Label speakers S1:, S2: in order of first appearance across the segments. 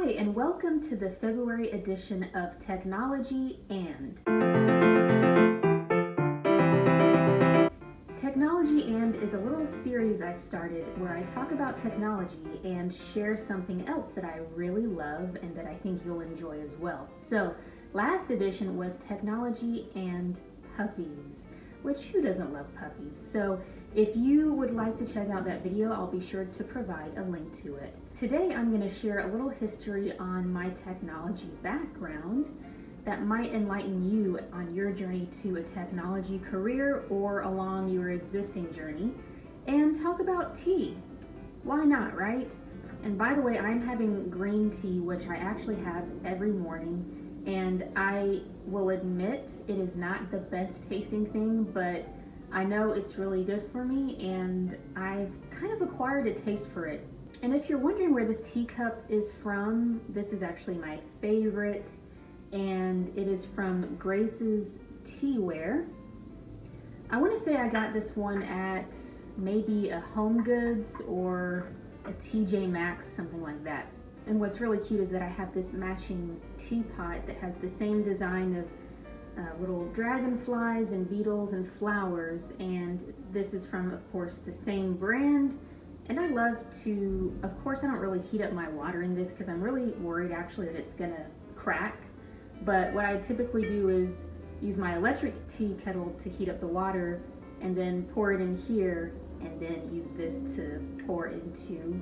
S1: Hi, and welcome to the February edition of Technology and. Technology and is a little series I've started where I talk about technology and share something else that I really love and that I think you'll enjoy as well. So, last edition was Technology and Puppies, which who doesn't love puppies? So, if you would like to check out that video, I'll be sure to provide a link to it. Today I'm going to share a little history on my technology background that might enlighten you on your journey to a technology career or along your existing journey, and talk about tea. Why not, right? And by the way, I'm having green tea, which I actually have every morning, and I will admit it is not the best tasting thing, but I know it's really good for me, and I've kind of acquired a taste for it. And if you're wondering where this teacup is from, this is actually my favorite, and it is from Grace's Ware. I want to say I got this one at maybe a Home Goods or a TJ Maxx, something like that. And what's really cute is that I have this matching teapot that has the same design of little dragonflies and beetles and flowers, and this is from, of course, the same brand. And I love to, of course, I don't really heat up my water in this because I'm really worried actually that it's gonna crack. But what I typically do is use my electric tea kettle to heat up the water and then pour it in here and then use this to pour into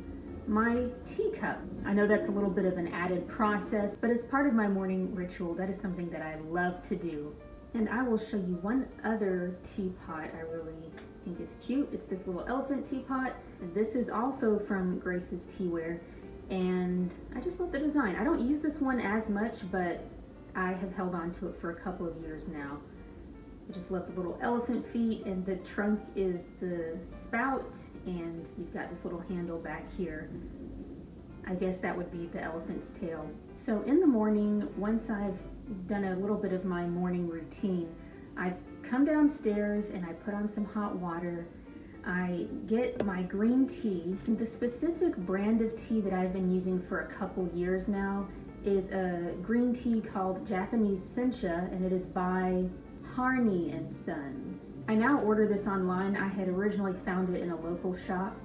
S1: my teacup. I know that's a little bit of an added process, but as part of my morning ritual, that is something that I love to do. And I will show you one other teapot I really think is cute. It's this little elephant teapot. And this is also from Grace's Teaware, and I just love the design. I don't use this one as much, but I have held on to it for a couple of years now. I just love the little elephant feet, and the trunk is the spout, and you've got this little handle back here. I guess that would be the elephant's tail. So in the morning, once I've done a little bit of my morning routine, I come downstairs and I put on some hot water. I get my green tea. The specific brand of tea that I've been using for a couple years now is a green tea called Japanese Sencha, and it is by Harney and Sons. I now order this online. I had originally found it in a local shop,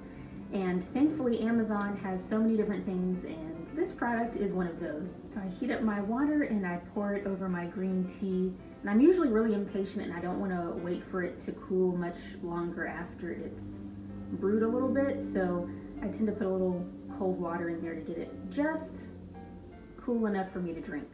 S1: and thankfully Amazon has so many different things, and this product is one of those. So I heat up my water and I pour it over my green tea, and I'm usually really impatient and I don't want to wait for it to cool much longer after it's brewed a little bit, so I tend to put a little cold water in there to get it just cool enough for me to drink.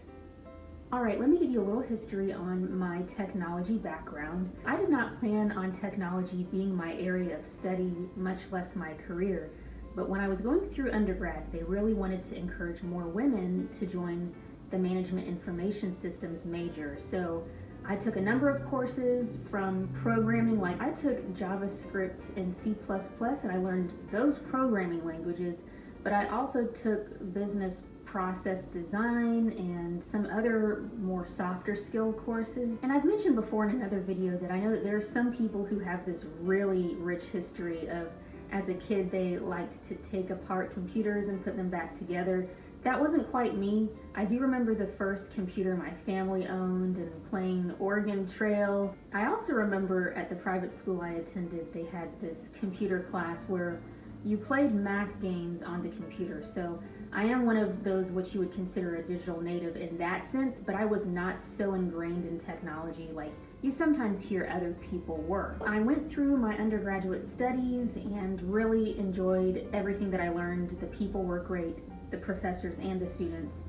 S1: Alright, let me give you a little history on my technology background. I did not plan on technology being my area of study, much less my career. But when I was going through undergrad, they really wanted to encourage more women to join the Management Information Systems major. So I took a number of courses from programming, like I took JavaScript and C++, and I learned those programming languages, but I also took business process design and some other more softer skill courses. And I've mentioned before in another video that I know that there are some people who have this really rich history of, as a kid, they liked to take apart computers and put them back together. That wasn't quite me. I do remember the first computer my family owned and playing Oregon Trail. I also remember at the private school I attended, they had this computer class where you played math games on the computer. So I am one of those which you would consider a digital native in that sense, but I was not so ingrained in technology like you sometimes hear other people were. I went through my undergraduate studies and really enjoyed everything that I learned. The people were great, the professors and the students.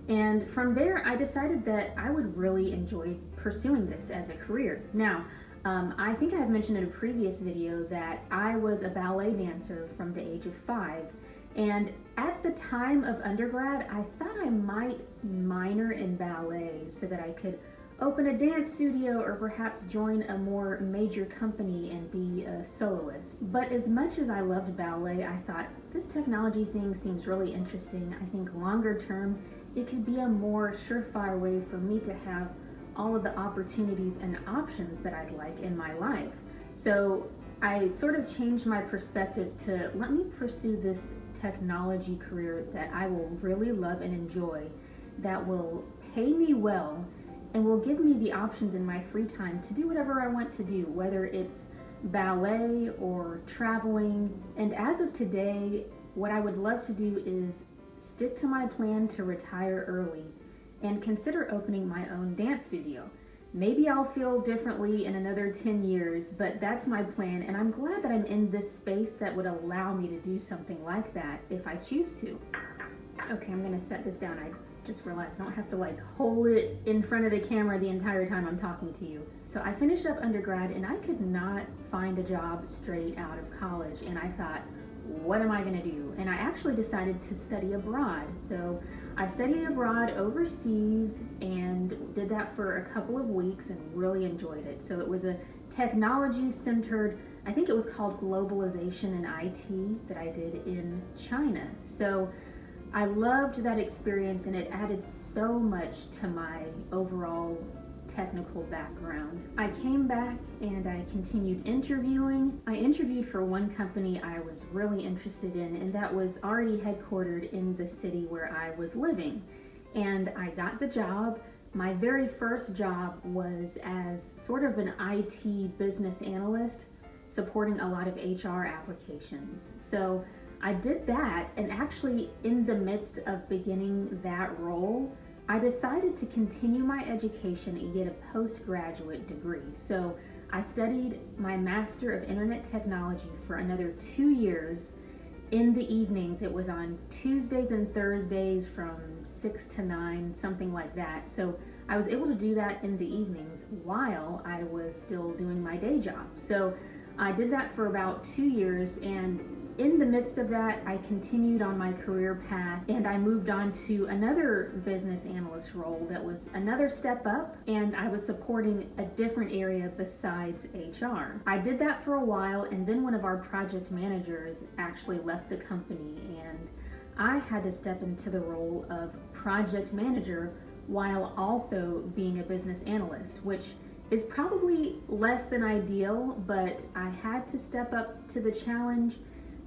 S1: And from there, I decided that I would really enjoy pursuing this as a career. Now, I think I've mentioned in a previous video that I was a ballet dancer from the age of 5. And at the time of undergrad, I thought I might minor in ballet so that I could open a dance studio or perhaps join a more major company and be a soloist. But as much as I loved ballet, I thought this technology thing seems really interesting. I think longer term, it could be a more surefire way for me to have all of the opportunities and options that I'd like in my life. So I sort of changed my perspective to let me pursue this technology career that I will really love and enjoy, that will pay me well and will give me the options in my free time to do whatever I want to do, whether it's ballet or traveling. And as of today, what I would love to do is stick to my plan to retire early and consider opening my own dance studio. Maybe I'll feel differently in another 10 years, but that's my plan, and I'm glad that I'm in this space that would allow me to do something like that if I choose to. Okay, I'm gonna set this down. I just realized I don't have to like hold it in front of the camera the entire time I'm talking to you. So I finished up undergrad and I could not find a job straight out of college, and I thought, what am I gonna do? And I actually decided to study abroad. So I studied abroad overseas and did that for a couple of weeks and really enjoyed it. So it was a technology centered, I think it was called globalization and IT, that I did in China. So I loved that experience, and it added so much to my overall technical background. I came back and I continued interviewing. I interviewed for one company I was really interested in, and that was already headquartered in the city where I was living. And I got the job. My very first job was as sort of an IT business analyst, supporting a lot of HR applications. So I did that, and actually in the midst of beginning that role, I decided to continue my education and get a postgraduate degree. So I studied my Master of Internet Technology for another 2 years in the evenings. It was on Tuesdays and Thursdays from 6 to 9, something like that. So I was able to do that in the evenings while I was still doing my day job. So I did that for about 2 years, and in the midst of that, I continued on my career path, and I moved on to another business analyst role that was another step up, and I was supporting a different area besides HR. I did that for a while, and then one of our project managers actually left the company, and I had to step into the role of project manager while also being a business analyst, which is probably less than ideal, but I had to step up to the challenge,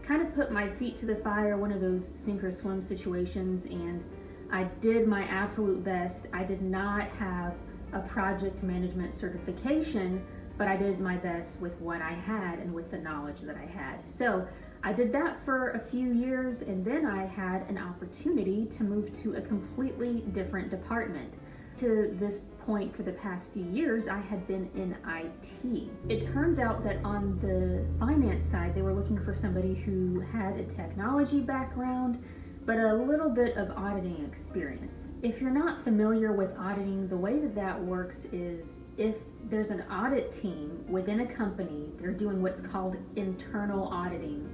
S1: kind of put my feet to the fire, one of those sink or swim situations, and I did my absolute best. I did not have a project management certification, but I did my best with what I had and with the knowledge that I had. So I did that for a few years, and then I had an opportunity to move to a completely different department. To this point, for the past few years, I had been in IT. It turns out that on the finance side, they were looking for somebody who had a technology background, but a little bit of auditing experience. If you're not familiar with auditing, the way that that works is if there's an audit team within a company, they're doing what's called internal auditing,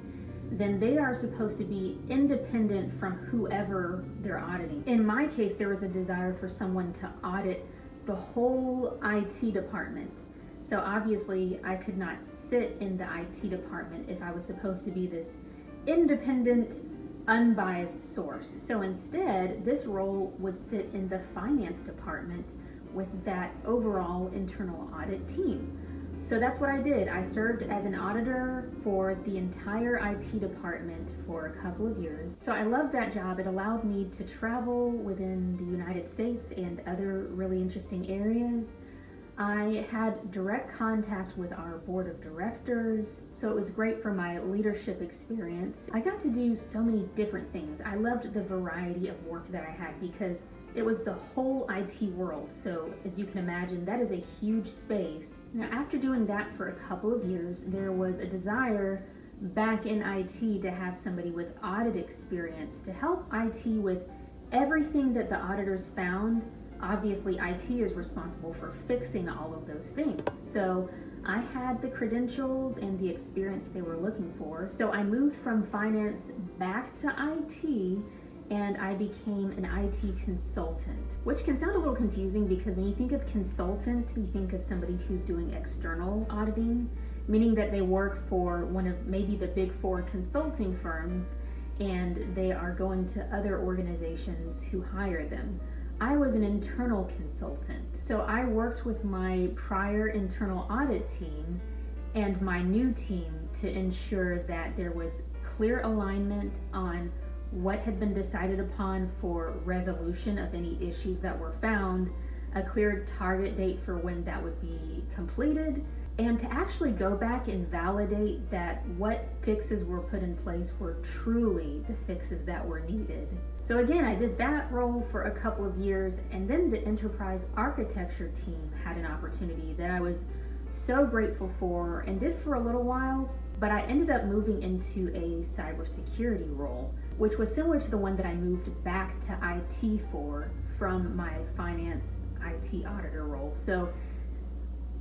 S1: then they are supposed to be independent from whoever they're auditing. In my case, there was a desire for someone to audit the whole IT department. So obviously I could not sit in the IT department if I was supposed to be this independent, unbiased source. So instead, this role would sit in the finance department with that overall internal audit team. So that's what I did. I served as an auditor for the entire IT department for a couple of years. So I loved that job. It allowed me to travel within the United States and other really interesting areas. I had direct contact with our board of directors, so it was great for my leadership experience. I got to do so many different things. I loved the variety of work that I had because it was the whole IT world. So as you can imagine, that is a huge space. Now, after doing that for a couple of years, there was a desire back in IT to have somebody with audit experience to help IT with everything that the auditors found. Obviously, IT is responsible for fixing all of those things. So I had the credentials and the experience they were looking for. So I moved from finance back to IT, and I became an IT consultant, which can sound a little confusing because when you think of consultant, you think of somebody who's doing external auditing, meaning that they work for one of maybe the big four consulting firms and they are going to other organizations who hire them. I was an internal consultant. So I worked with my prior internal audit team and my new team to ensure that there was clear alignment on what had been decided upon for resolution of any issues that were found, a clear target date for when that would be completed, and to actually go back and validate that what fixes were put in place were truly the fixes that were needed. So again, I did that role for a couple of years, and then the enterprise architecture team had an opportunity that I was so grateful for and did for a little while, but I ended up moving into a cybersecurity role, which was similar to the one that I moved back to IT for from my finance IT auditor role. So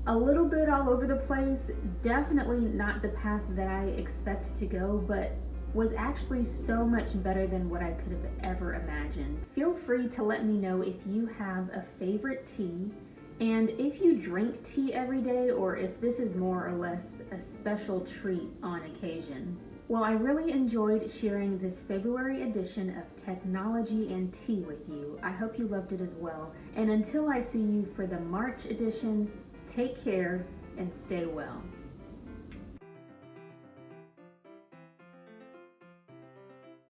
S1: a little bit all over the place, definitely not the path that I expected to go, but was actually so much better than what I could have ever imagined. Feel free to let me know if you have a favorite tea, and if you drink tea every day, or if this is more or less a special treat on occasion. Well, I really enjoyed sharing this February edition of Technology and Tea with you. I hope you loved it as well. And until I see you for the March edition, take care and stay well.